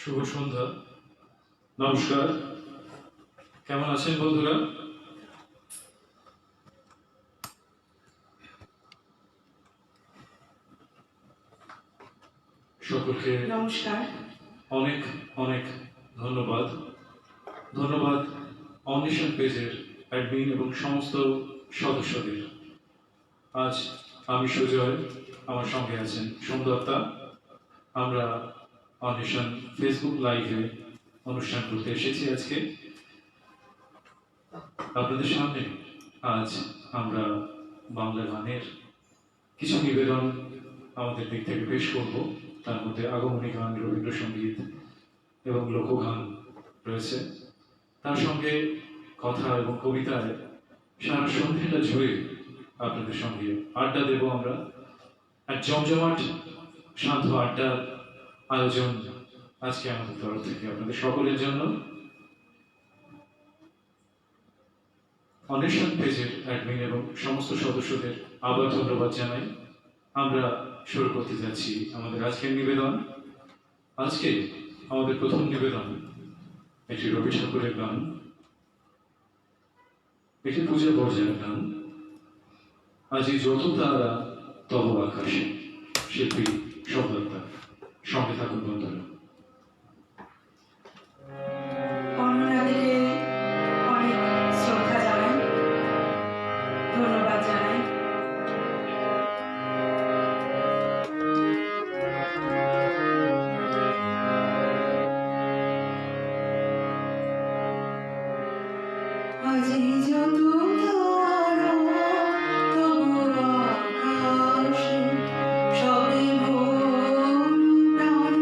শুভ সন্ধ্যা। নমস্কার। কেমন আছেন বন্ধুরা? সকলকে নমস্কার। অনেক অনেক ধন্যবাদ। ধন্যবাদ অন্বেষণ পেজের অ্যাডমিন এবং সমস্ত সদস্যদের। আজ আমি সুজয়, আমার সঙ্গে আছেন সোমদত্তা। আমরা অন্বেষণ ফেসবুক লাইভে অনুষ্ঠান করতে এসেছি আজকে আপনাদের সামনে। আজ আমরা বাংলা গানের কিছু নিবেদন আমাদের দিক থেকে পেশ করব। তার মধ্যে আগমনী গান, রবীন্দ্রসঙ্গীত এবং লোকগান রয়েছে। তার সঙ্গে কথা এবং কবিতায় সারা সন্ধ্যেটা জুড়ে আপনাদের সঙ্গে আড্ডা দেব আমরা। এক জমজমাট শান্ত আড্ডার আয়োজন আজকে আমাদের তরফ থেকে আপনাদের সকলের জন্য। অন্বেষণ পেজের অ্যাডমিন এবং সমস্ত সদস্যদের আবার ধন্যবাদ জানাই। আমরা শুরু করতে যাচ্ছি আমাদের আজকের নিবেদন। আজকে আমাদের প্রথম নিবেদন একটি রবি ঠাকুরের গান, একটি পূজা পর্যায়ের গান। আজ যত তারা তব আকাশে, শিল্পী সোমদত্তা। সঙ্গে থাকুন বন্ধুরা। অন্যদেরকে অনেক শ্রদ্ধা জানাই, ধন্যবাদ জানাই। আজি যত তারা তব আকাশে, সবে মোর প্রাণ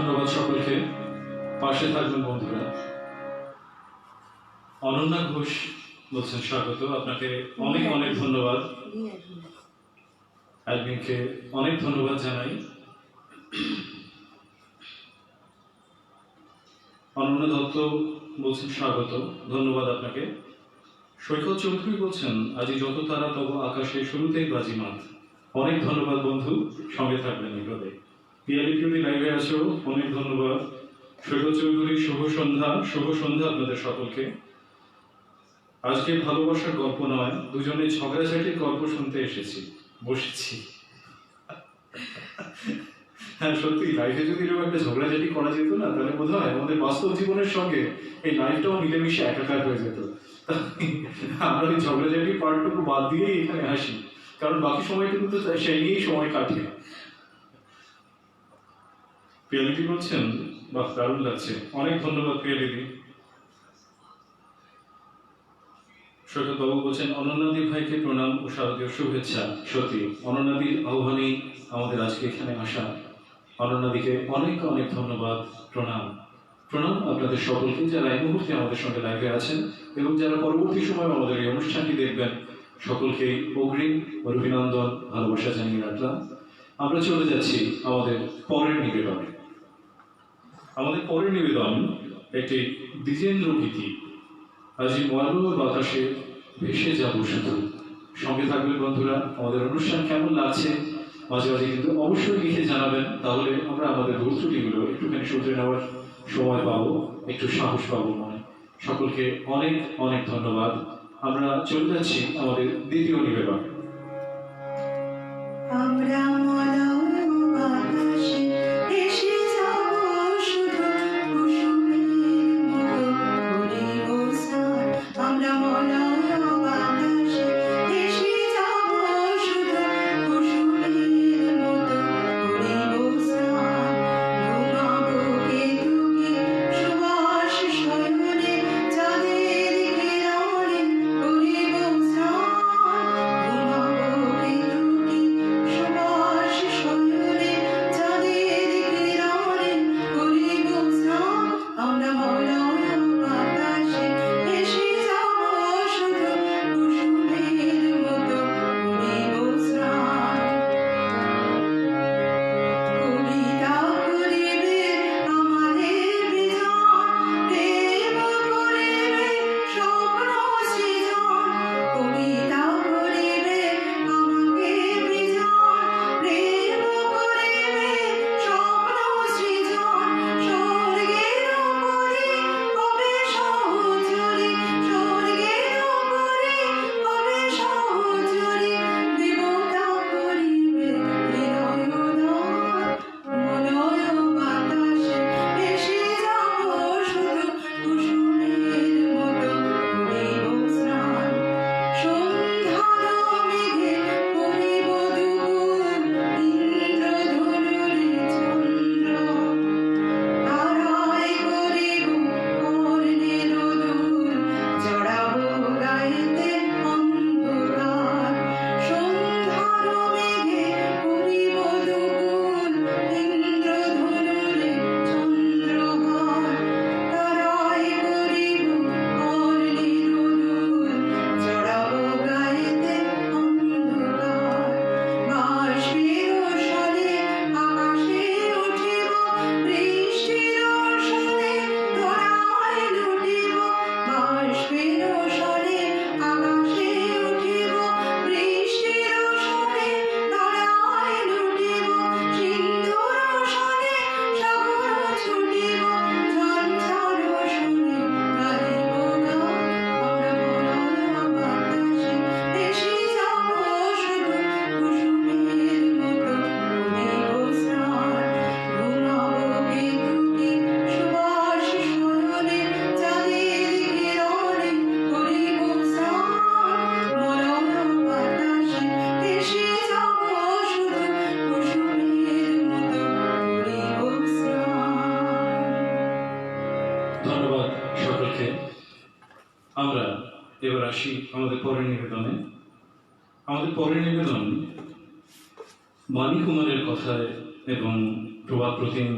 ধন্যবাদ সকলকে। পাশে থাকবেন বন্ধুরা। অনন্যা ঘোষ বলছেন স্বাগত, আপনাকে অনেক অনেক ধন্যবাদ। অ্যাডমিনকে অনেক ধন্যবাদ জানাই। অনন্যা দত্ত বলছেন স্বাগত, ধন্যবাদ আপনাকে। সৈকত চৌধুরী বলছেন আজি যত তারা তব আকাশে শুরুতেই বাজিমাত। অনেক ধন্যবাদ বন্ধু, সঙ্গে থাকবেন এইভাবে। পিএলপিউডি লাইভে আছো, অনেক ধন্যবাদ। সৈকত চৌধুরী শুভ সন্ধ্যা, শুভ সন্ধ্যা আপনাদের সকলকে। আজকে ভালোবাসার গল্প নয়, দুজনে ঝগড়াঝাটির গল্প শুনতে বসেছি। হ্যাঁ সত্যি, লাইফে যদি এরকম একটা ঝগড়াঝাটি করা যেত না, তাহলে বোধ হয় আমাদের বাস্তব জীবনের সঙ্গে এই লাইফটাও মিলেমিশে একাকার হয়ে যেত। আমরা ওই ঝগড়াঝাটির পার্টটুকু বাদ দিয়েই এখানে আসি, কারণ বাকি সময়টুকু তো সেই নিয়েই সময় কাটে। পিয়ালিদি বলছেন বাহ দারুণ লাগছে, অনেক ধন্যবাদ পিয়ালিদি। সৈকত বাবু বলছেন অনন্যাদি ভাইকে প্রণাম ও শারদীয় শুভেচ্ছা। সত্যি অনন্যাদির আহ্বানেই আমাদের আজকে এখানে আসা। অনন্যাদিকে অনেক অনেক ধন্যবাদ, প্রণাম। প্রণাম আপনাদের সকলকে যারা এই মুহূর্তে আমাদের সঙ্গে লাইভে আছেন এবং যারা পরবর্তী সময় আমাদের এই অনুষ্ঠানটি দেখবেন, সকলকেই অগ্রিম অভিনন্দন, ভালোবাসা জানিয়ে রাখলাম। আমরা চলে যাচ্ছি আমাদের পরের নিবেদনে। আমাদের পরের নিবেদন একটি দ্বিজেন্দ্র গীতি। আজি ময়ূর বাতাসে ভেসে যাব শুধু। সঙ্গে থাকবেন বন্ধুরা। আমাদের অনুষ্ঠান কেমন লাগছে মাঝে মাঝে কিন্তু অবশ্যই লিখে জানাবেন, তাহলে আমরা আমাদের ভুল ত্রুটিগুলো একটুখানি শুধরে নেওয়ার সময় পাবো, একটু সাহস পাবো মনে। সকলকে অনেক অনেক ধন্যবাদ। আমরা চলে যাচ্ছি আমাদের দ্বিতীয় নিবেদন। আমরা মলয় বাতাসে ভেসে যাব শুধু কুসুমের মতো করিব স্নান। আমরা মলয় বাতাসে ভেসে যাব শুধু কুসুমের মতো করিব স্নান। ঘুমাবো কেতকী সুবাস শয়নে চাঁদের কিরণে করিব স্নান। ঘুমাবো কেতকী সুবাস শয়নে চাঁদের কিরণে করিব স্নান। আমরা মলয় বাতাসে ভেসে যাব শুধু কুসুমের মতো করিব স্নান। কবিতা করিবে আমাদের বিজন, প্রেম করিবে স্বপ্ন সৃজন। কবিতা করিবে আমাকে বিজন, প্রেম করিবে স্বপ্ন সৃজন। স্বর্গের উপরে হবে সহচরী, স্বর্গের উপরে হবে সহচরী। দেবতা করিবে হৃদয়োদয়, মলয় বাতাসে ভেসে যাব শুধু কুসুমের মতো করিব স্নান। সন্ধ্যার মেঘে করিব দুপুর, ইন্দ্রধনুরে চন্দ্র। তারায় করিব কর্ণের দুল, জড়াবো গায়েতে অন্ধকার। সন্ধ্যার মেঘে করিব দুপুর, ইন্দ্রধনুরে চন্দ্রহার। তারায় করিব কর্ণের দুল, জড়াবো গায়েতে অন্ধকার। বাষ্পের স্বরে আকাশে উঠিব, বৃষ্টির স্বরে ধরায় লুটিব। বাষ্পের স্বরে আকাশে উঠিব, বৃষ্টির স্বরে ধরায় লুটিব। সিন্ধুর স্বরে সাগর ছুটিব, ঝঞ্ঝার স্বরে গাইব গান। আমরা মলয় বাতাসে ভেসে যাব শুধু কুসুমের মতো করিব স্নান। ঘুমাবো কেতকী সুবাস শয়নে চাঁদের কিরণে করিব স্নান। মলয় বাতাসে ভেসে যাব শুধু কুসুমের মতো করিব স্নান। ধন্যবাদ সকলকে। আমরা এবার আসি আমাদের পরের নিবেদনে। আমাদের পরের নিবেদন মানি কুমারের কথায় এবং প্রবাদ প্রতিম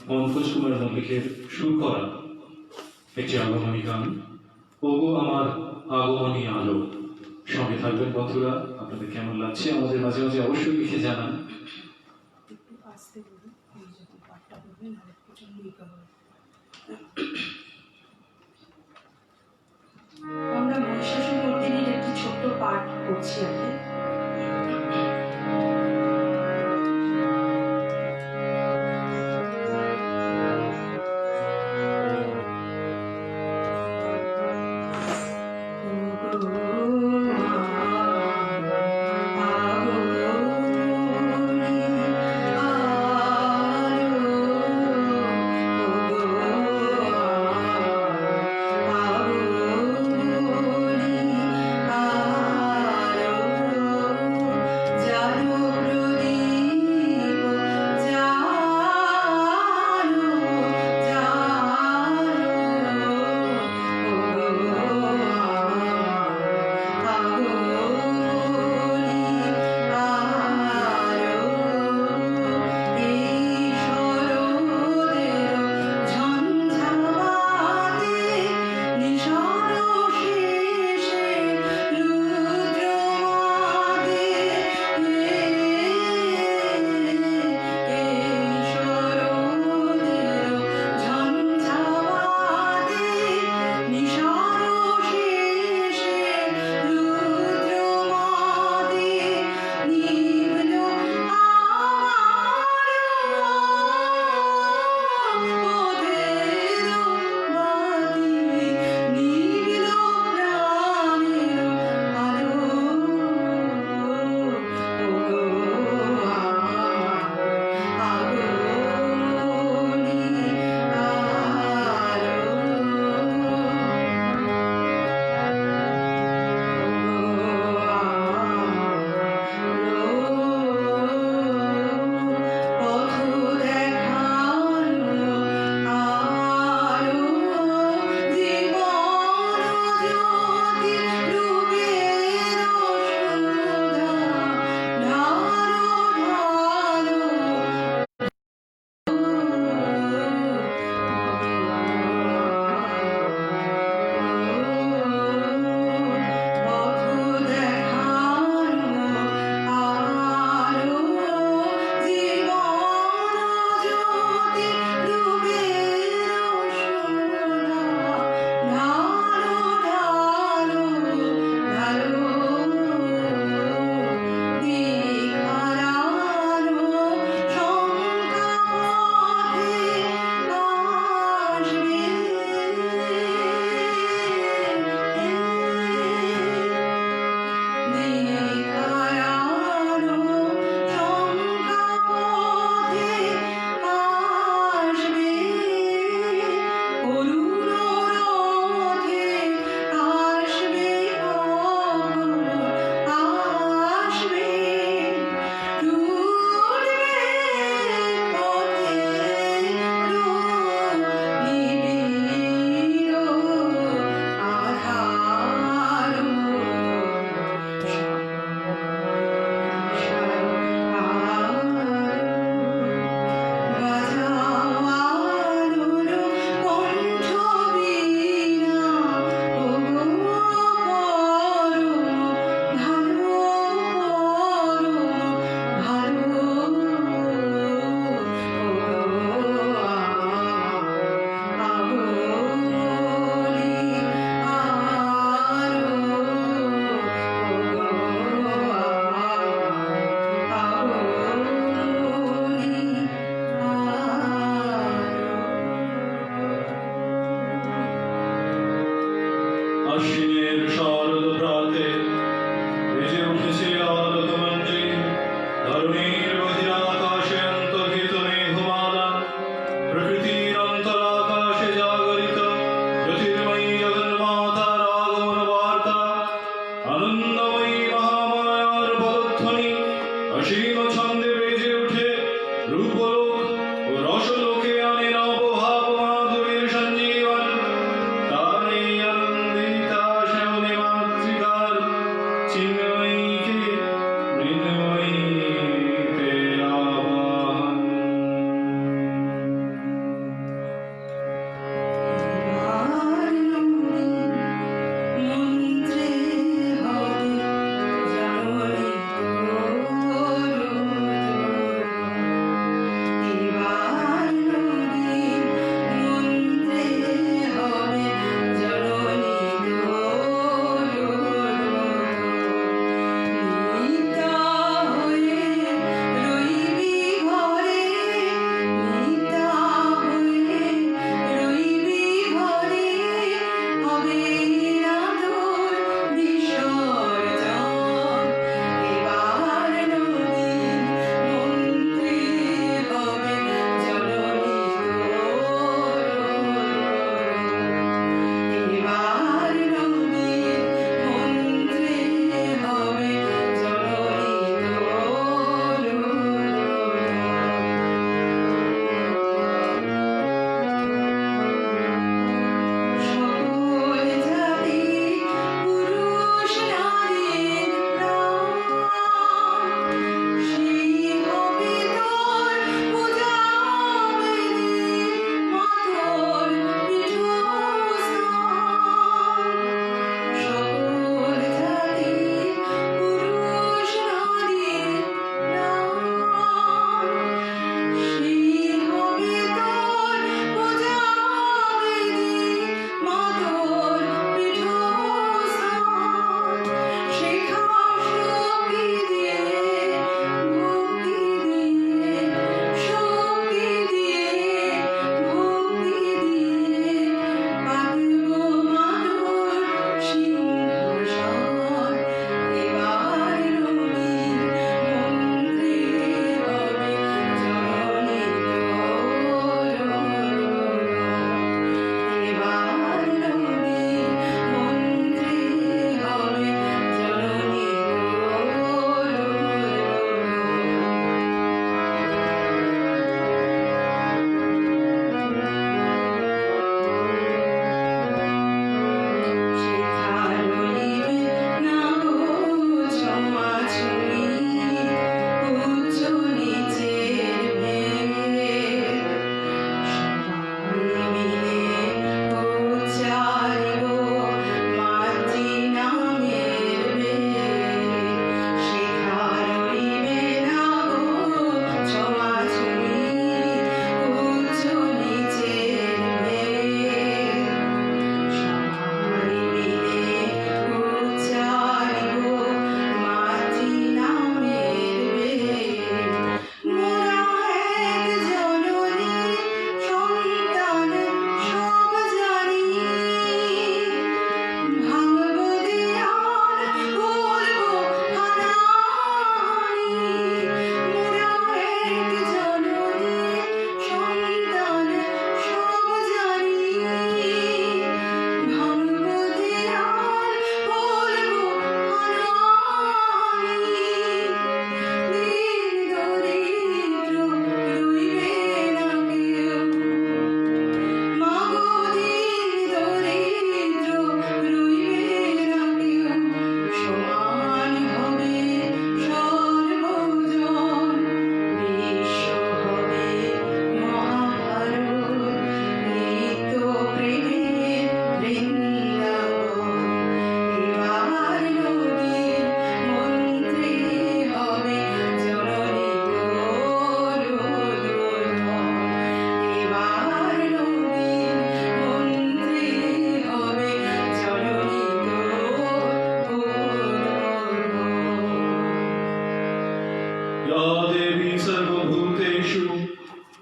পঙ্কজ কুমার মল্লিকের সুর করা একটি আগমনী গান, ওগো আমার আগমনী আলো। সঙ্গে থাকবেন বন্ধুরা। আপনাদের কেমন লাগছে আমাদের মাঝে মাঝে অবশ্যই লিখে জানান। একটু আস্তে বলুন, এই যখন পাঠটা বলবেন আর প্রচন্ড ইকা হবে। আমরা মহিষাসুরমর্দিনীর একটি ছোট্ট পাঠ করছি আর কি।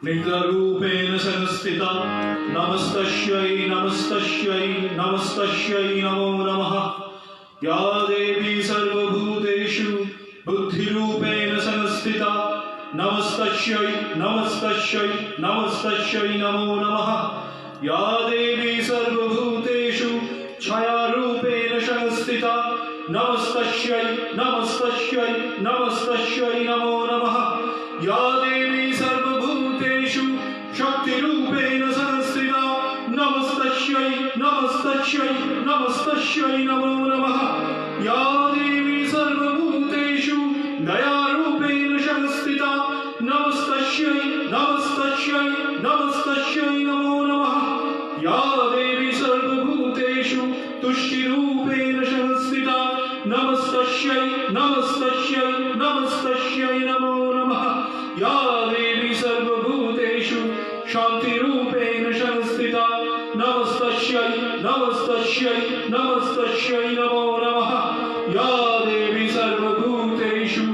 निद्रारूपेण संस्थिता नमस्तस्यै नमस्तस्यै नमस्तस्यै नमो नमः या देवी सर्वभूतेषु बुद्धिरूपेण संस्थिता नमस्तस्यै नमस्तस्यै नमस्तस्यै नमो नमः या देवी सर्वभूतेषु छायारूपेण संस्थिता नमस्तस्यै नमस्तस्यै नमस्तस्यै नमो नमः या देवी सर्वभूतेषु शक्तिरूपेण संस्थिता नमस्तस्यै नमस्तस्यै नमस्तस्यै नमो नमः या देवी सर्वभूतेषु दयारूपेण संस्थिता नमस्तस्यै नमस्तस्यै नमस्तस्यै नमो नमः या देवी सर्वभूतेषु तुष्टिरूपेण संस्थिता नमस्तस्यै नमस्तस्यै नमस्तस्यै नमो नमः या देवी सर्वभूतेषु शान्तिरूपेण संस्थिता नमस्तस्यै नमस्तस्यै नमस्तस्यै नमो नमः या देवी सर्वभूतेषु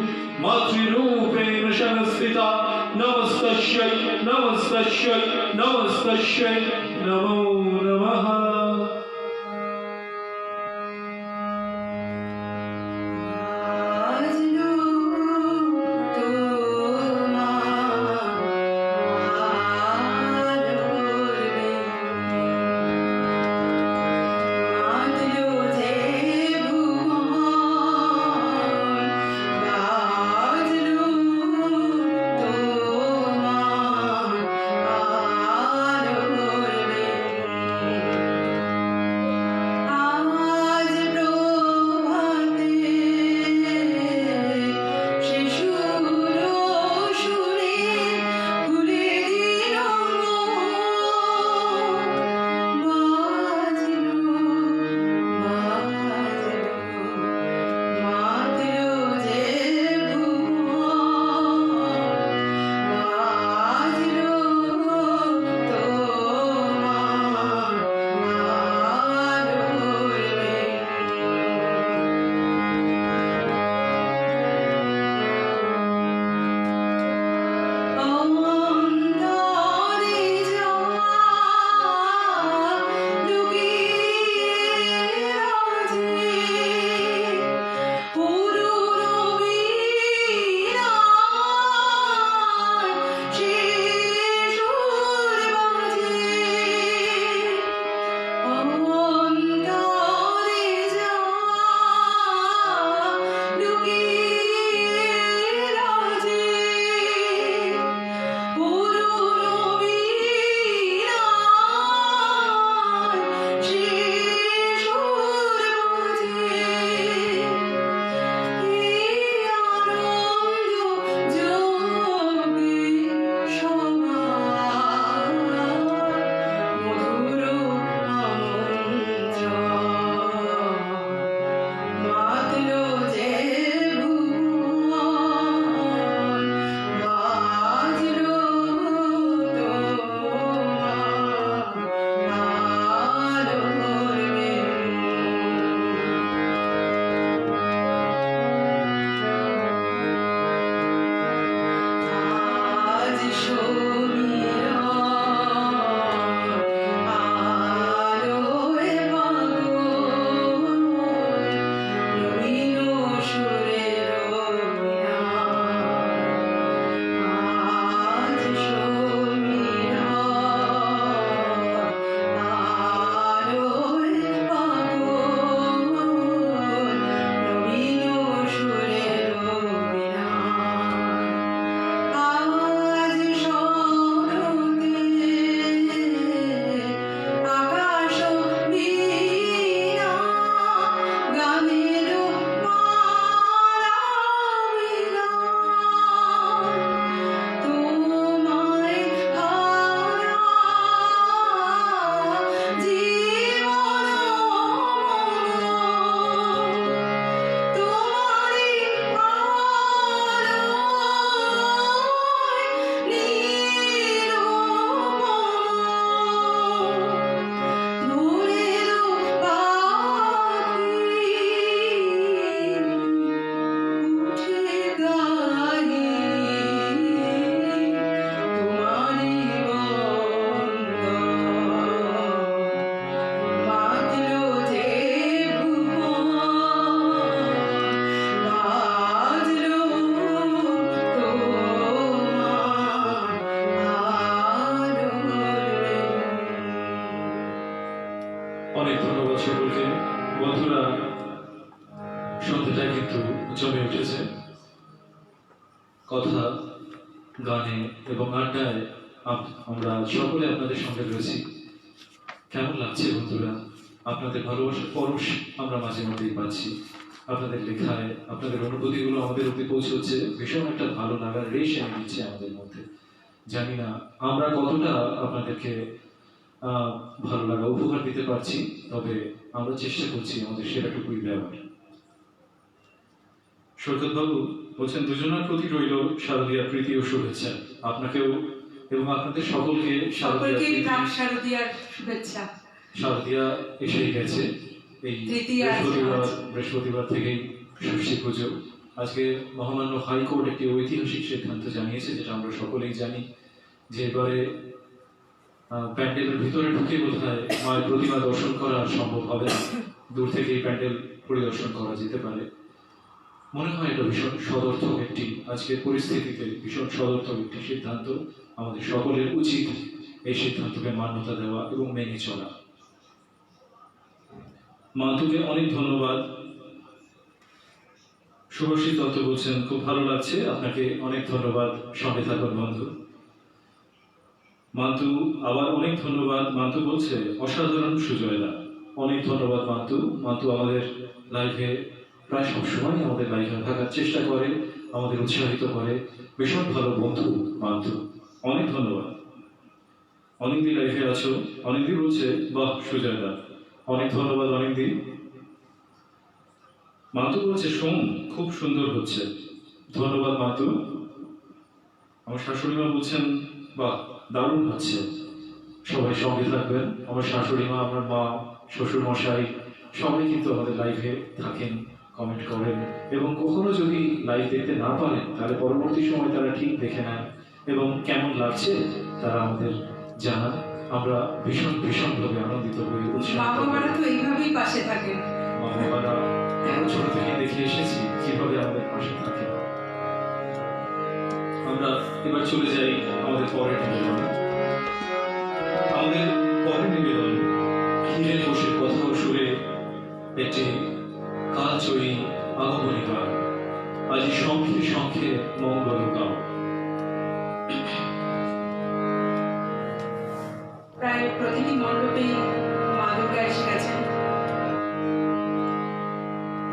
मातृरूपेण संस्थिता नमस्तस्यै नमस्तस्यै नमस्तस्यै नमो नमः গানে এবং আড্ডায় আমরা সকলে আপনাদের সঙ্গে রয়েছি। কেমন লাগছে বন্ধুরা? আপনাদের ভালোবাসার পরশ আমরা মাঝে মধ্যেই পাচ্ছি। আপনাদের লেখায় আপনাদের অনুভূতিগুলো আমাদের অব্দি পৌঁছচ্ছে, ভীষণ একটা ভালো লাগার রেশ এনে দিচ্ছে আমাদের মধ্যে। জানি না আমরা কতটা আপনাদেরকে ভালো লাগা উপহার দিতে পারছি, তবে আমরা চেষ্টা করছি আমাদের সেটাটুকুই দেওয়ার। সৈকতবাবু বলছেন, দুজনের প্রতি রইল শারদীয়ার প্রীতি ও শুভেচ্ছা। আপনাকেও এবং আপনাদের সকলকে সকলকে প্রাক শারদীয়ার শুভেচ্ছা। শারদীয়া এসেই গেছে। এই তৃতীয়া বৃহস্পতিবার থেকেই ষষ্ঠী পুজো। আজকে মহামান্য হাইকোর্ট একটি ঐতিহাসিক সিদ্ধান্ত জানিয়েছে, যেটা আমরা সকলেই জানি, যে এবারে প্যান্ডেলের ভিতরে ঢুকে বোধহয় মায়ের প্রতিমা দর্শন করা আর সম্ভব হবে না, দূর থেকেই প্যান্ডেল পরিদর্শন করা যেতে পারে। মনে হয় এটা ভীষণ সদর্থক একটি, আজকের পরিস্থিতিতে ভীষণ সদর্থক একটি সিদ্ধান্ত। আমাদের সকলের উচিত এই সিদ্ধান্তকে মান্যতা দেওয়া এবং মেনে চলা। মান্তুকে অনেক ধন্যবাদ। শুভশ্রী দত্ত বলছেন, খুব ভালো লাগছে, আপনাকে অনেক ধন্যবাদ, সঙ্গে থাকুন বন্ধু। মান্তু আবার অনেক ধন্যবাদ। মান্তু বলছে, অসাধারণ সুজয়দা, অনেক ধন্যবাদ মান্তু। মান্তু আমাদের লাইভে প্রায় সবসময় আমাদের লাইভে থাকার চেষ্টা করে, আমাদের উৎসাহিত করে, ভীষণ ভালো বন্ধু মান্তু, অনেক ধন্যবাদ। অনেকদিন লাইভে আছো। অনেকদিন বলছে, বাহ সুজয়দা, অনেক ধন্যবাদ অনেকদিন। মান্তু বলছে, সোম খুব সুন্দর হচ্ছে, ধন্যবাদ মান্তু। আমার শাশুড়ি মা বলছেন, বাহ দারুণ হচ্ছে, সবাই সঙ্গে থাকবেন। আমার শাশুড়ি মা, আমার মা, শ্বশুর মশাই সবাই কিন্তু আমাদের লাইভে থাকেন, কমেন্ট করেন, এবং কখনো যদি লাইভ দেখতে না পারেন তাহলে পরবর্তী সময় তারা ঠিক দেখে নেন এবং কেমন লাগছে তারা আমাদের জানান। আমরা ভীষণ ভীষণভাবে আনন্দিত হই, উৎসাহিত। মা বাবারা তো এইভাবেই পাশে থাকে। মা বাবারা আমরা ছোট থেকে দেখে এসেছি কিভাবে আমাদের পাশে থাকে। আমরা এবার চলে যাই আমাদের পরের নিবেদন। আমাদের পরের নিবেদন হিরে বসে কথা ও সুরে একটি কালজয়ী আগমনী গান। আজ শঙ্খে শঙ্খে মঙ্গল গাও। প্রায় প্রতিটি মণ্ডপেই মা দুর্গা এসে গেছেন।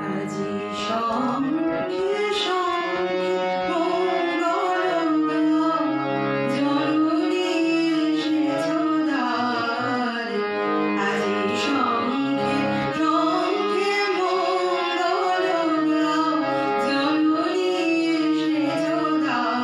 আজি শঙ্খে শঙ্খে মঙ্গল গাও, জননী এসেছ দ্বারে। আজি শঙ্খে শঙ্খে মঙ্গল গাও, জননী এসেছ দ্বারে।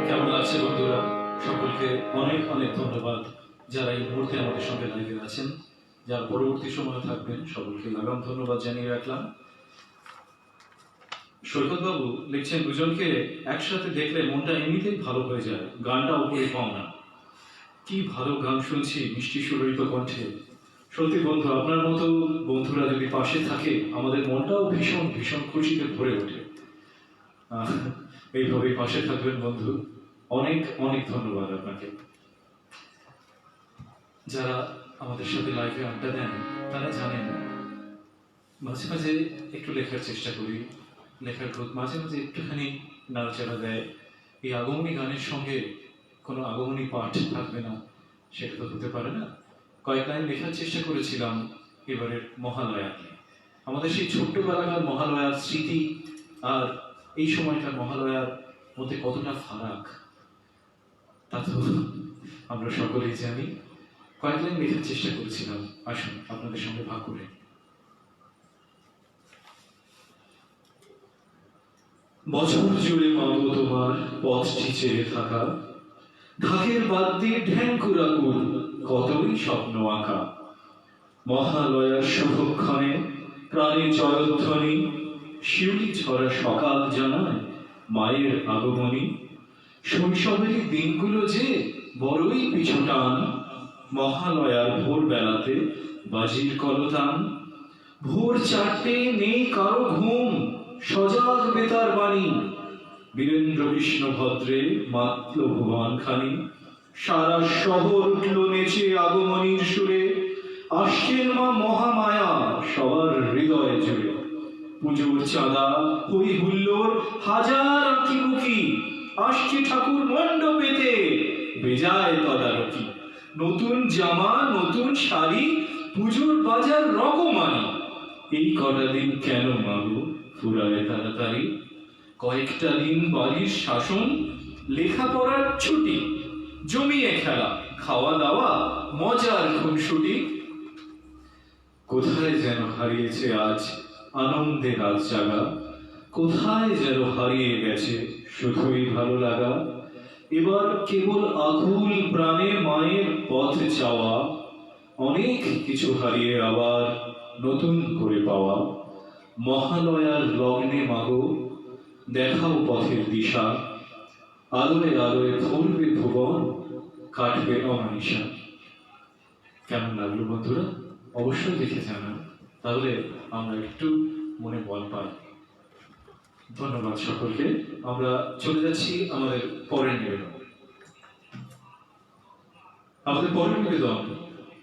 কেমন লাগছে বন্ধুরা? সকলকে অনেক অনেক ধন্যবাদ যারা এই মুহূর্তে আমাদের সঙ্গে লাইভে আছেন, যারা পরবর্তী সময়ে থাকবেন, সকলকে লাগাম ধন্যবাদ জানিয়ে রাখলাম। সৈকত বাবু লিখছেন, দুজনকে একসাথে দেখলে মনটা এমনিতেই ভালো হয়ে যায়, গানটা উপরে পাওনা। কি ভালো গান শুনছি মিষ্টি সুললিত কণ্ঠে। সত্যি বন্ধু, আপনার মতো বন্ধুরা যদি পাশে থাকে আমাদের মনটাও ভীষণ ভীষণ খুশিতে ভরে ওঠে। এইভাবেই পাশে থাকবেন বন্ধু। অনেক অনেক ধন্যবাদ আপনাকে। যারা আমাদের সাথে লাইভে আড্ডা দেন তারা জানেন মাঝে মাঝে একটু লেখার চেষ্টা করি, লেখার গ্রোথ মাঝে মাঝে একটুখানি নাড়াচাড়া দেয়। এই আগমনী গানের সঙ্গে কোনো আগমনী পাঠ থাকবে না সেটা তো হতে পারে না। কয়েক লাইন লেখার চেষ্টা করেছিলাম এবারের মহালয়া নিয়ে। আমাদের সেই ছোট্টবেলাকার মহালয়ার স্মৃতি আর এই সময়কার মহালয়ার মধ্যে কতটা ফারাক তা তো আমরা সকলেই জানি। কয়েক লাইন লেখার চেষ্টা করেছিলাম, আসুন আপনাদের সঙ্গে ভাগ করে। বছর জুড়ে মাগো তোমার পথটি চেয়ে থাকা, ঢাকের বাদ দিয়ে ঢ্যাঙ্কুরাকুর কতই স্বপ্ন আঁকা। মহালয়ার শুভক্ষণে প্রাণে জয়ধ্বনি, শিউলি ছড়া সকাল জানায় মায়ের আগমনী। শৈশবের দিনগুলো যে বড়ই পিছু টান, মহালয়ার ভোর বেলাতে বাজির কলতান। ভোর 4টে নেই কারো ঘুম, সজাগ বেতার বাণী। বীরেন্দ্র কৃষ্ণ ভদ্রে মাতল ভুবন খানি। সারা শহর উঠল নেচে আগমনীর সুরে। আসছেন মা মহামায়া সবার হৃদয়ে জুড়ে। পুজোর চাঁদা হই হুল্লোড় হাজার আঁকিবুকি। আসছে ঠাকুর মণ্ডপেতে বেজায় তদারকি। নতুন জামা নতুন শাড়ি, পুজোর বাজার রকমারি। এই কটা দিন কেন মাগো ফুরায় তাড়াতাড়ি। কয়েকটা দিন বাড়ির শাসন, লেখাপড়ার ছুটি, জমিয়ে খেলা, খাওয়া দাওয়া, মজার খুনসুটি। কোথায় যেন হারিয়েছে আজ আনন্দে রাত জাগা। কোথায় যেন হারিয়ে গেছে শুধুই ভালো লাগা। এবার কেবল আকুল প্রাণে মায়ের পথ চাওয়া। অনেক কিছু হারিয়ে আবার নতুন করে পাওয়া। মহালয়ার লগ্নে মাগো দেখাও পথের দিশা। আলোয় আলোয় ভরবে ভুবন, কাটবে অমানিসা। কেমন লাগলো বন্ধুরা? অবশ্যই দেখে জানান, তাহলে আমরা একটু মনে বল পাই। ধন্যবাদ সকলকে। আমরা চলে যাচ্ছি আমাদের পরের নিবেদন। আমাদের পরের নিবেদন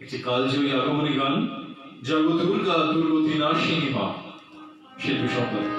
একটি কালজয়ী আগমনী গান, জগ দুর্গা দুর্গতি নাশিনী মা। শিল্পী সম্পাদক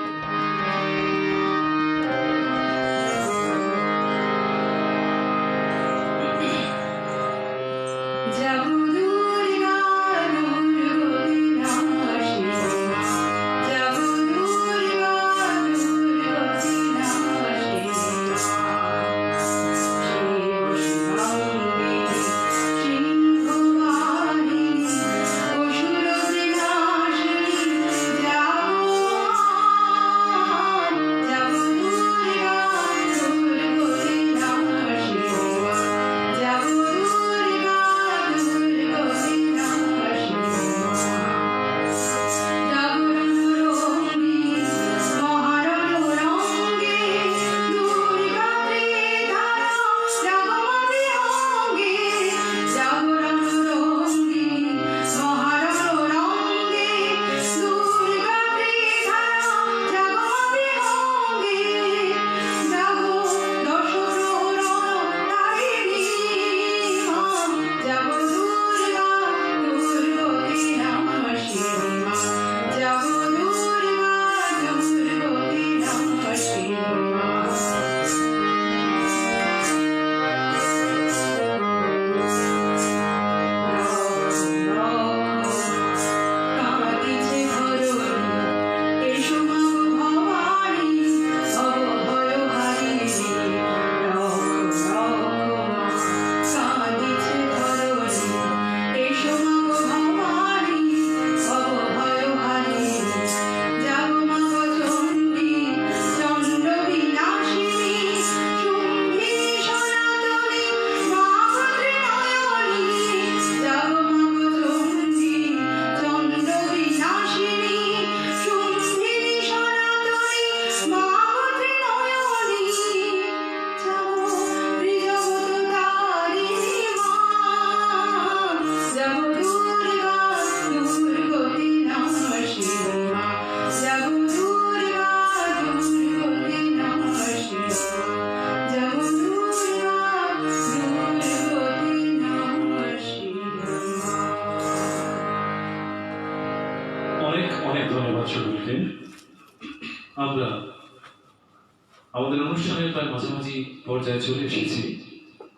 অনুষ্ঠানের প্রায় মাঝামাঝি পর্যায়ে চলে এসেছি।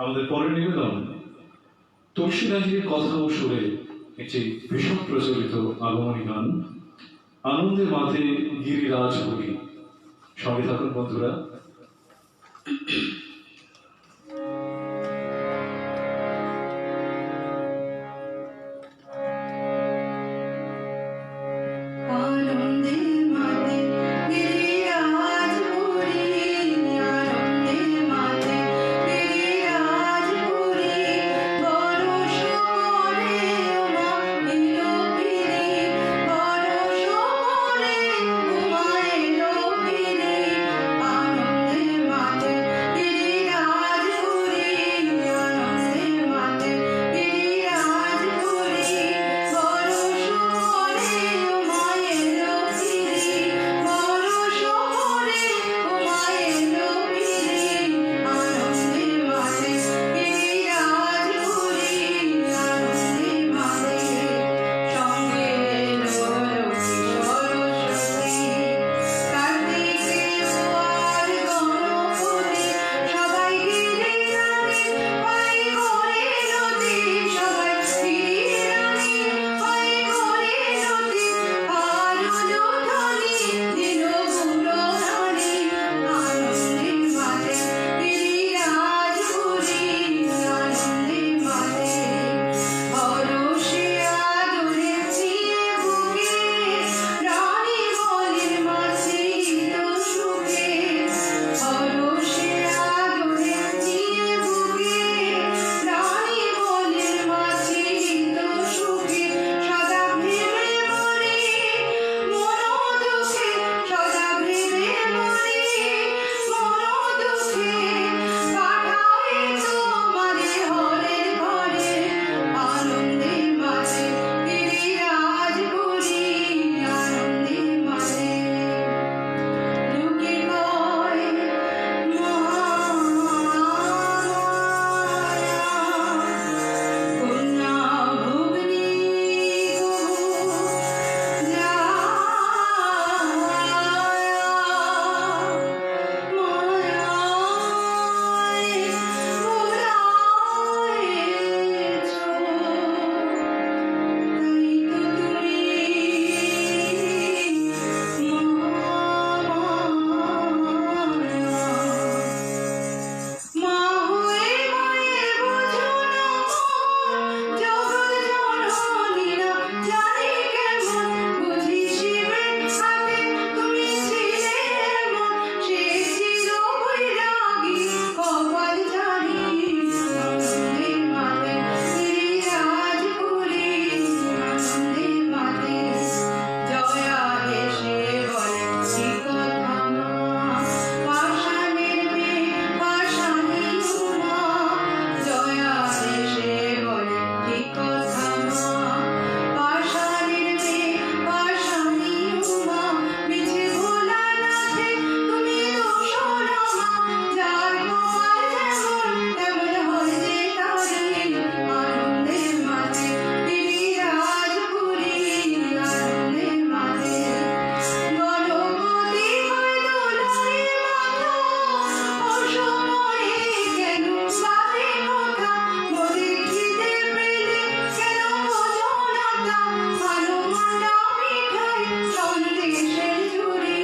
আমাদের পরের নিবেদন তুলসীদাসের কথা ও সুরে একটি ভীষণ প্রচলিত আগমনী গান, আনন্দে মাঝে গিরিরাজ হরি। সঙ্গে থাকুন বন্ধুরা। আনন্দে মাতে গিরিরাজ হরি, আনন্দে মাতে গিরিরাজ হরি, বরষ করে উমা এলো ফিরে, বরষ করে উমা এলো ফিরে। আনন্দে মাতে গিরিরাজ হরি, আনন্দে মাতে গিরিরাজ হরি, বরষ করে উমা এলো ফিরে, বরষ করে উমা এলো ফিরে। আনন্দে মাতে গিরিরাজ হরি, আনন্দে মাতে। সঙ্গে এলো লক্ষ্মী সরস্বতী, কার্তিকে আর গণপতি, সবাই ঘিরে রানী পাই করে নদী, সবাই ঘিরে রানী পাই করে নদী। আলো ধ্বনি দিল গুলো রানী, আনন্দে মাতে গিরিরাজ হরি, আনন্দে মাতে। হরষে আদরে চিয়ে বুকে, রানী বলেন মাঝে তো সুখে। হরষে আদরে চিয়ে বুকে, রানী বলেন মাঝে তো সুখে। সদা ভেবে মরে মন দুঃখে, সদা ভেবে মরে মন দুঃখে। পাঠাই তোমারে হরের ঘরে, আনন্দে মাতে গিরিরাজ হরি, আনন্দে মাতে। লোকে কয় কন্যা ভুবনী মা হয়ে মায়ের বোঝো না মন, জগৎ জননী না জানি কেমন। বুঝি শিবের হাতে তুমি ছিলে এমন, সে চির বৈরাগী কপাল জানি। আনন্দে মাতে গিরিরাজ হরি, আনন্দে মাতে। জয়া হেসে বলে কি কথা মা, পাষাণের মেয়ে পাষাণী উমা। জয়া হেসে বলে কি কথা মা, পাষাণের মেয়ে পাষাণী উমা। মিছে ভোলানাথে তুমি দোষ না মা, যার কপাল যেমন তেমন হয় যে তারে। আনন্দে মাতে গিরিরাজ হরি, আনন্দে মাতে। গণপতি হয় দোলায় মাথা, অসময়ে কেন বাজে কথা। মোদের খিদে পেলে কেন বোঝো না তা, ভালো মন্দ মিঠাই সন্দেশের ঝুড়ি।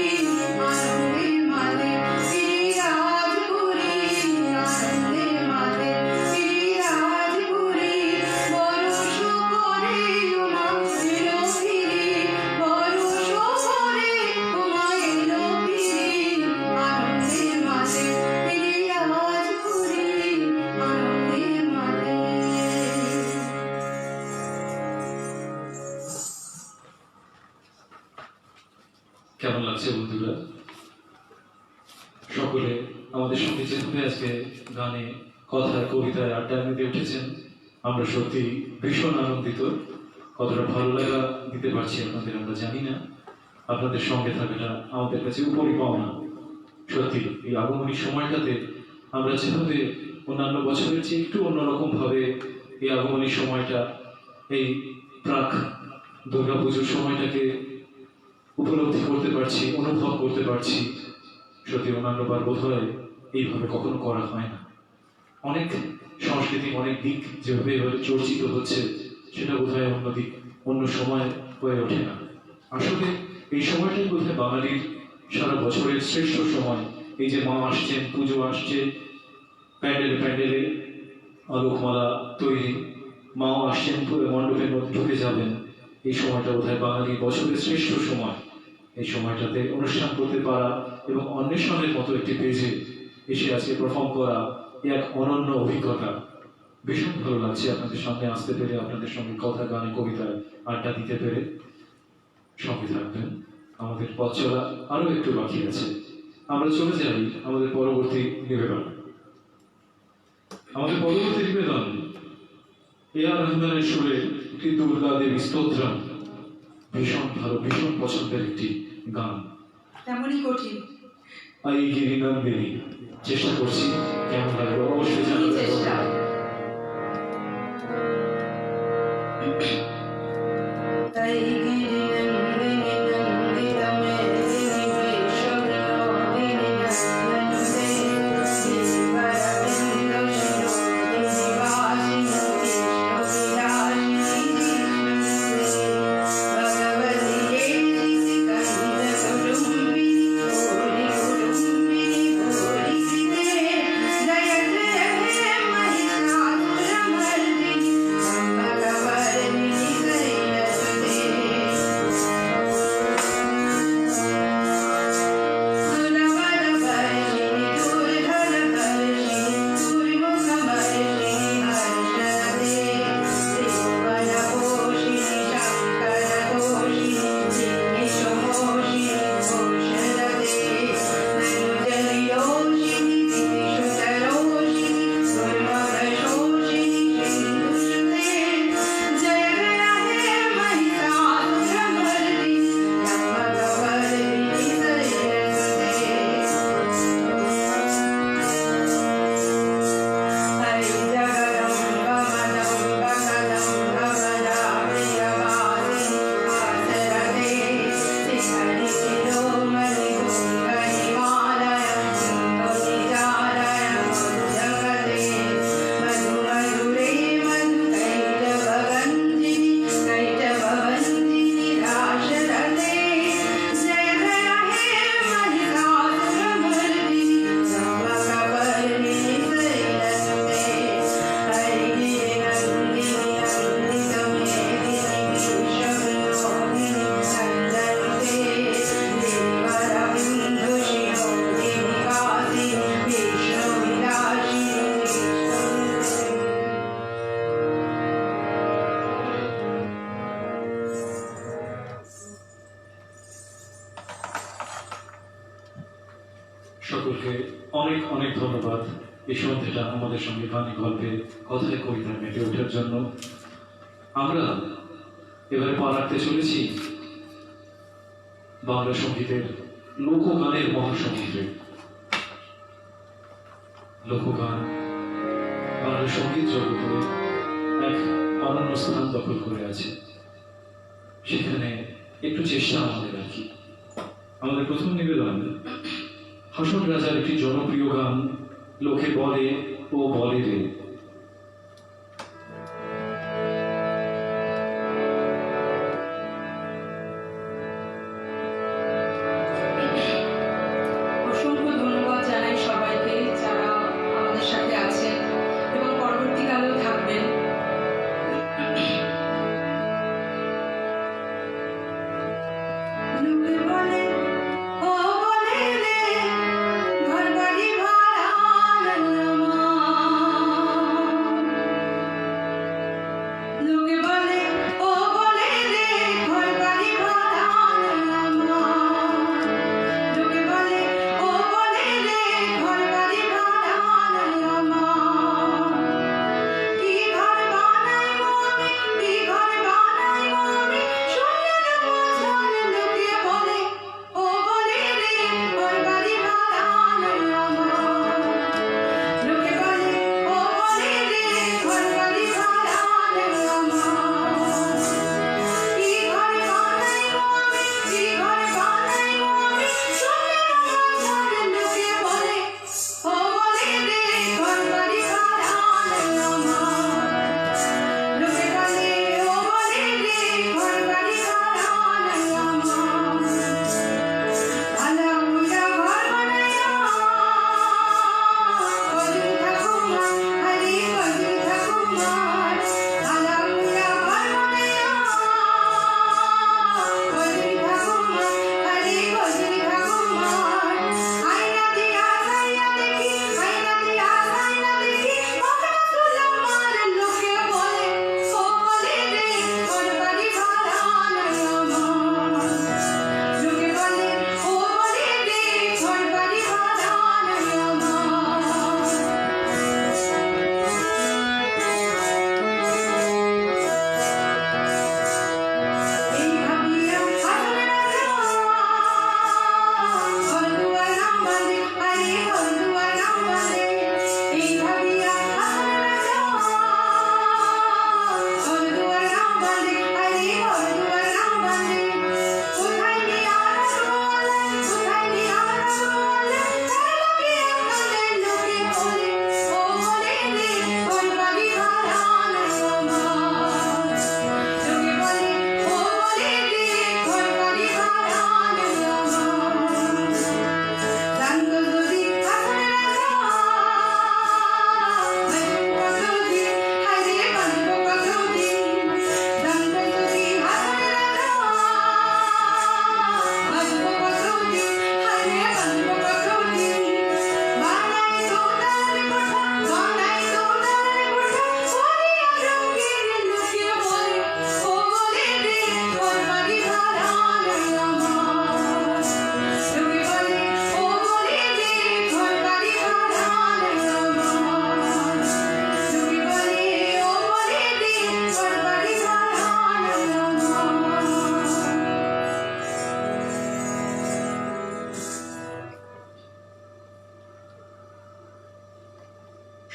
আনন্দে মাতে গিরিরাজ হরি, আনন্দে মাতে গিরিরাজ হরি, বরষ করে উমা এলো ফিরে, বরষ করে উমা এলো ফিরে। আনন্দে মাতে গিরিরাজ হরি, আনন্দে মাতে। কেমন লাগছে বন্ধুরা? সকলে আমাদের সঙ্গে যেভাবে আজকে গানে, কথায়, কবিতায় আড্ডা মেতে উঠেছেন, আমরা সত্যি ভীষণ আনন্দিত। কতটা ভালো লাগা দিতে পারছি আপনাদের আমরা জানি না। আপনাদের সঙ্গে থাকাটা আমাদের কাছে উপরি পাওনা। সত্যি এই আগমনী সময়টাতে আমরা যেভাবে অন্যান্য বছরের চেয়ে একটু অন্যরকম ভাবে এই আগমনী সময়টা, এই প্রাক দুর্গাপুজোর সময়টাকে উপলব্ধি করতে পারছি, অনুভব করতে পারছি। সত্যি অন্যান্যবার বোধ হয় এইভাবে কখনো করা হয় না। অনেক সাংস্কৃতিক অনেক দিক যেভাবে এভাবে চর্চিত হচ্ছে সেটা বোধহয় অন্য দিক অন্য সময় হয়ে ওঠে না। আসলে এই সময়টাই বোধহয় বাঙালির সারা বছরের শ্রেষ্ঠ সময়। এই যে মা আসছেন, পুজো আসছে, প্যান্ডেলে প্যান্ডেলে আলোকমালা তৈরি, মাও আসছেন, মণ্ডপের মধ্যে ঢুকে যাবেন। এই সময়টা বোধহয় বাঙালির বছরের শ্রেষ্ঠ সময়। এই সময়টাতে অনুষ্ঠান করতে পারা এবং অন্বেষণের মতো একটি পেজে এসে আজকে পারফর্ম করা এক অনন্য অভিজ্ঞতা। ভীষণ ভালো লাগছে আপনাদের সামনে আসতে পেরে, আপনাদের সঙ্গে কথা, গানে, কবিতায় আড্ডা দিতে পেরে। সঙ্গে থাকবেন, আমাদের পথ চলা আরো একটু বাকি আছে। আমরা চলে যাই আমাদের পরবর্তী নিবেদন। আমাদের পরবর্তী নিবেদন A.R. রহমানের সুরে একটি দুর্গা দেবী স্তোত্রম। ভীষণ ভালো, ভীষণ পছন্দের একটি গান। তেমনই কঠিন। আই গিরিনন্দিনী। চেষ্টা করছি, কেমন লাগবে অবশ্যই জানাবেন। চেষ্টা। তাই সকলকে অনেক অনেক ধন্যবাদ এই সন্ধ্যাটা আমাদের সঙ্গে গানে, গল্পে, কথায়, কবিতায় মেতে ওঠার জন্য। আমরা এবারে পা রাখতে চলেছি বাংলা সঙ্গীতের লোকগানের মহাসঙ্গীতে। লোকগান বাংলা সঙ্গীত জগতে এক অনন্য স্থান দখল করে আছে। সেখানে একটু চেষ্টা আমাদের আর কি। আমাদের প্রথম নিবেদন হাসন রাজার একটি জনপ্রিয় গান, লোকে বলে ও বলে রে। অসংখ্য ধন্যবাদ জানাই সবাইকে যারা আমাদের সাথে আছেন এবং পরবর্তীকালেও থাকবেন। লোকে বলে ও বলে রে, ঘর বাড়ি ভাড়া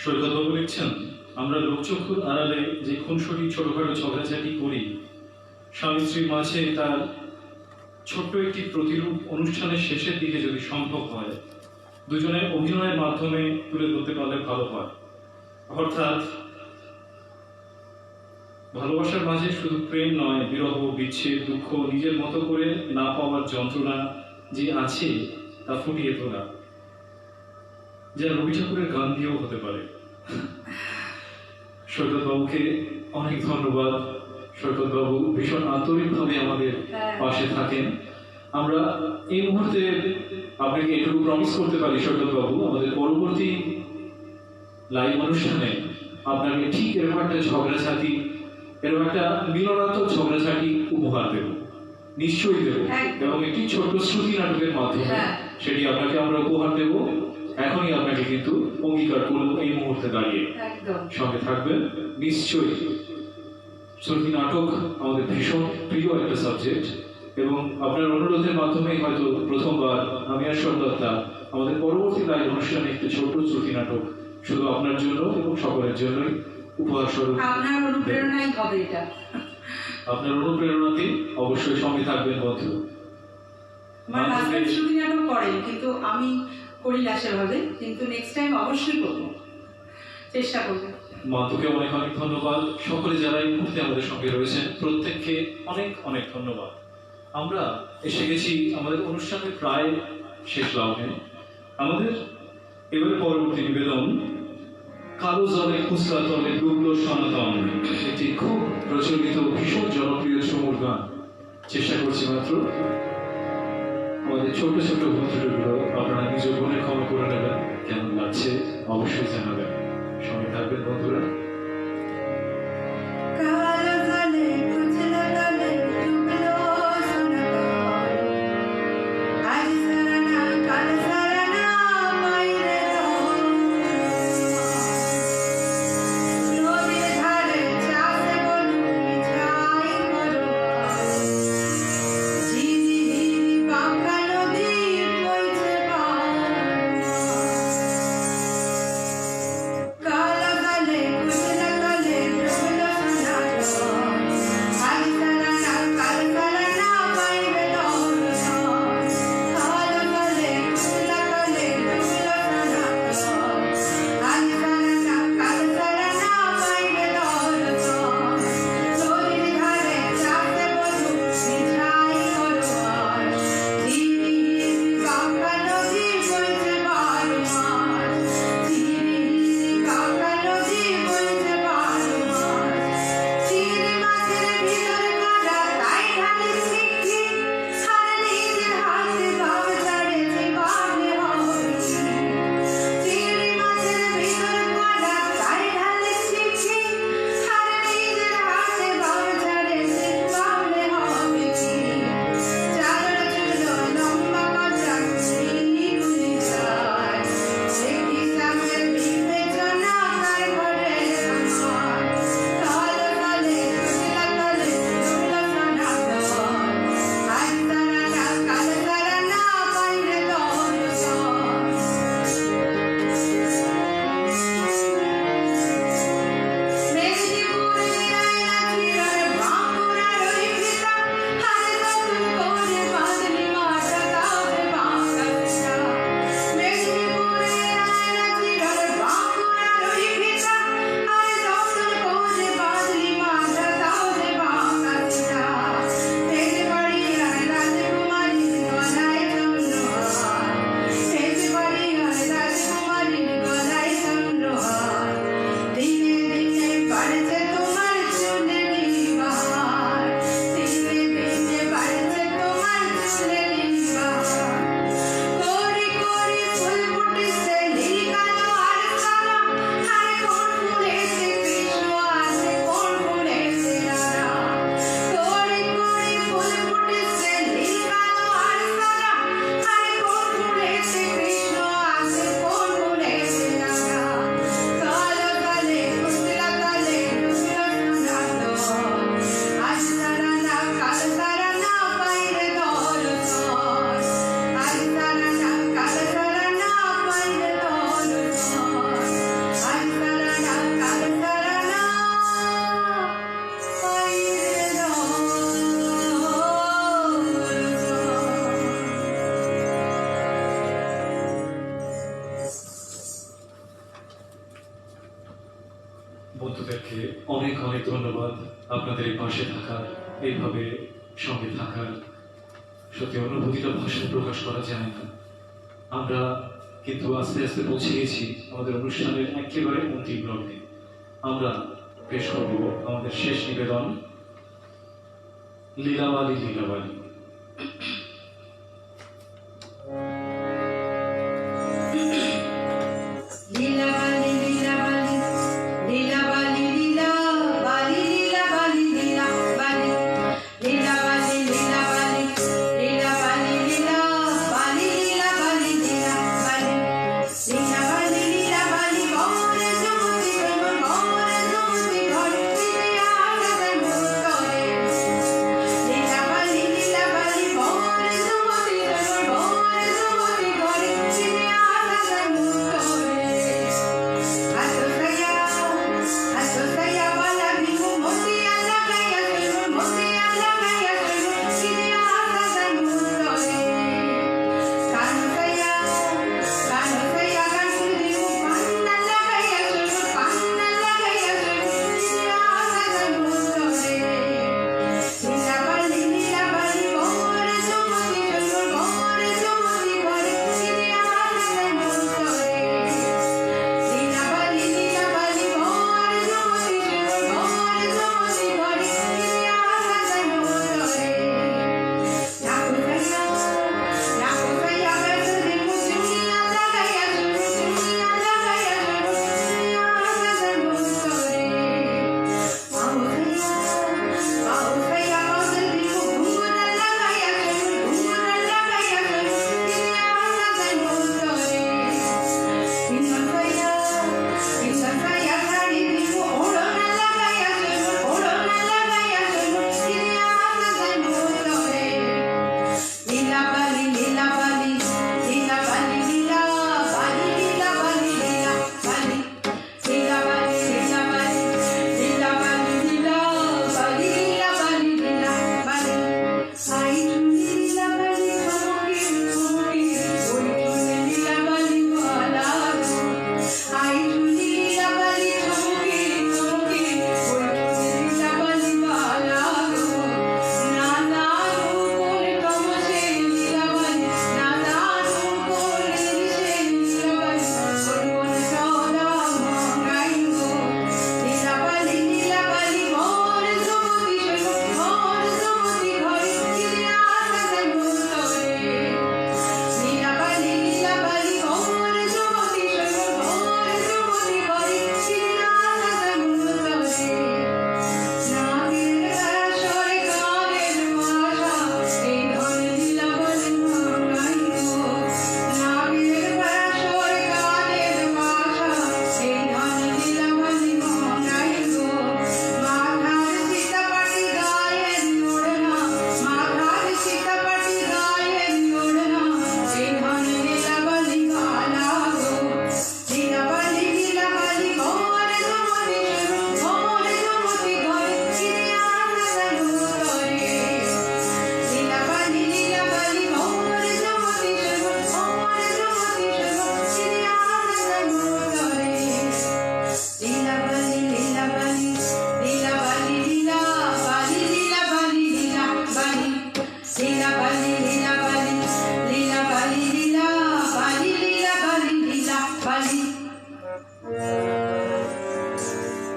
সৈকতবাবু লিখছেন, আমরা লোকচক্ষুর আড়ালে যে খুনসুটি ছোটখাটো ঝগড়াঝাটি করি, স্বামী স্ত্রীর মাঝে তার ছোট্ট একটি প্রতিরূপ অনুষ্ঠানের শেষের দিকে যদি সম্ভব হয়, দুজনের অভিনয়ের মাধ্যমে তুলে ধরতে পারলে ভালো হয়। অর্থাৎ ভালোবাসার মাঝে শুধু প্রেম নয়, বিরহ, বিচ্ছেদ, দুঃখ, নিজের মতো করে না পাওয়ার যন্ত্রণা যে আছে তা ফুটিয়ে তোলা, যা রবি ঠাকুরের গান দিয়েও হতে পারে। সৈকতবাবুকে অনেক ধন্যবাদ। সৈকতবাবু ভীষণ আন্তরিকভাবে আমাদের পাশে থাকেন। আমরা এই মুহূর্তে আপনাকে এটুকু প্রমিস করতে পারি সৈকতবাবু, আমাদের পরবর্তী লাইভ অনুষ্ঠানে আপনাকে ঠিক এরকম একটা ঝগড়াঝাটি, এরকম একটা মিলনাত্মক ঝগড়াঝাটি উপহার দেব, নিশ্চয়ই দেব, এবং একটি ছোট্ট শ্রুতি নাটকের মাধ্যমে সেটি আপনাকে আমরা উপহার দেব। এখনই আপনাকে কিন্তু অঙ্গীকার করব এই মুহূর্তে দাঁড়িয়ে, সঙ্গে থাকবেন নিশ্চয়ই। শ্রুতি নাটক আমাদের ভীষণ প্রিয় একটা সাবজেক্ট, এবং আপনার অনুরোধের মাধ্যমে হয়তো প্রথমবার আমি আর সন্ধ্যা আমাদের পরবর্তী লাইভ অনুষ্ঠানে একটি ছোট্ট শ্রুতি নাটক শুধু আপনার জন্য এবং সকলের জন্যই উপহার স্বরূপ। আপনার অনুপ্রেরণাই হবে এটা। আপনার অনুপ্রেরণাতে অবশ্যই সঙ্গে থাকবেন বন্ধু। আমার হাজবেন্ড শ্রুতি নাটক করেন, কিন্তু আমি করি না সেভাবে, কিন্তু নেক্সট টাইম অবশ্যই করবো, চেষ্টা করবো। মাতুকে অনেক অনেক ধন্যবাদ। সকলে যারা এই মুহূর্তে আমাদের সঙ্গে রয়েছেন প্রত্যেককে অনেক অনেক ধন্যবাদ। আমরা এসে গেছি আমাদের অনুষ্ঠানের প্রায় শেষ লগ্নে। আমাদের এবারে পরবর্তী নিবেদন কালো জলে খুচরা তলে ডুবলো সনাতন, একটি খুব প্রচলিত ভীষণ জনপ্রিয় ঝুমুর গান। চেষ্টা করছি মাত্র আমাদের ছোট ছোট বন্ধুগুলো আপনারা নিজ মনে ক্ষমা করে নেবেন, কেমন লাগছে অবশ্যই জানাবেন, সঙ্গে থাকবেন বন্ধুরা। কালা বন্ধুদেরকে অনেক অনেক ধন্যবাদ আপনাদের এই পাশে থাকার, এইভাবে সঙ্গে থাকার। সত্যি অনুভূতিটা ভাষায় প্রকাশ করা যায় না। আমরা কিন্তু আস্তে আস্তে পৌঁছে গেছি আমাদের অনুষ্ঠানের একেবারে অন্তিম লগ্নে। আমরা পেশ করব আমাদের শেষ নিবেদন, লীলাবালি লীলাবালি। লীলাবালি লীলাবালি লীলাবালি লীলাবালি লীলাবালি লীলাবালি লীলাবালি লীলাবালি লীলাবালি লীলাবালি লীলাবালি লীলাবালি লীলাবালি লীলাবালি বরে জমতি বরে জমতি ঘরে ফিরে আসে মুক্তরে লীলাবালি লীলাবালি বরে জমতি ঘরে ফিরে আসে মুক্তরে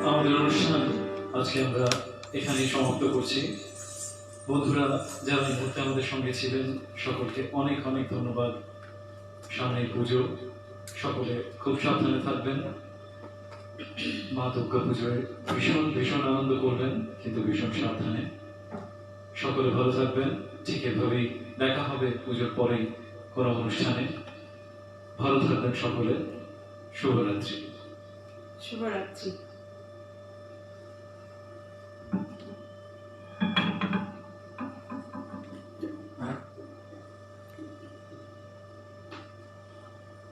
আমাদের অনুষ্ঠান আজকে আমরা এখানেই সমাপ্ত করছি। বন্ধুরা যারা এই মুহূর্তে আমাদের সঙ্গে ছিলেন সকলকে অনেক অনেক ধন্যবাদ। সামনে পুজো, সকলে খুব সাবধানে থাকবেন। মা দুর্গা পুজোয় ভীষণ ভীষণ আনন্দ করবেন, কিন্তু ভীষণ সাবধানে। সকলে ভালো থাকবেন। ঠিক এভাবেই দেখা হবে পুজোর পরেই কোনো অনুষ্ঠানে। ভালো থাকবেন সকলে। শুভরাত্রি। শুভরাত্রি।